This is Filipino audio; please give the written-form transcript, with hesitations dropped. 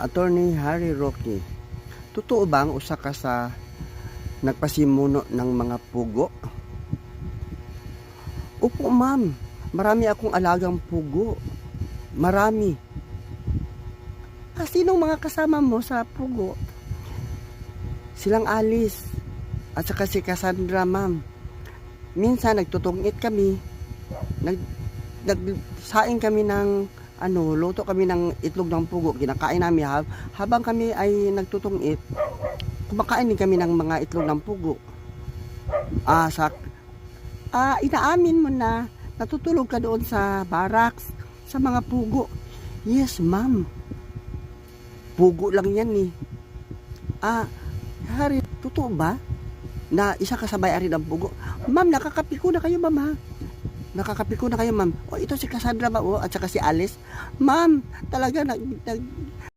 Attorney Harry Roque, totoo bang usa ka sa nagpasimuno ng mga pugo? Opo ma'am, marami akong alagang pugo. Marami. Sinong mga kasama mo sa pugo? Silang Alice at saka si Cassandra ma'am. Minsan nagtutungit kami, nagsaing kami ng luto kami ng itlog ng pugo, kinakain namin habang kami ay nagtutungit. Kumakain din kami ng mga itlog ng pugo. Inaamin mo na natutulog ka doon sa barracks sa mga pugo. Yes, ma'am. Pugo lang yan eh. Harry, totoo ba na isa ka sa may-ari ng pugo? Ma'am, nakakapiko na kayo, ma'am ha? Nakakapiko na kayo, ma'am. Ito si Cassandra ba? At saka si Alice. Ma'am, talaga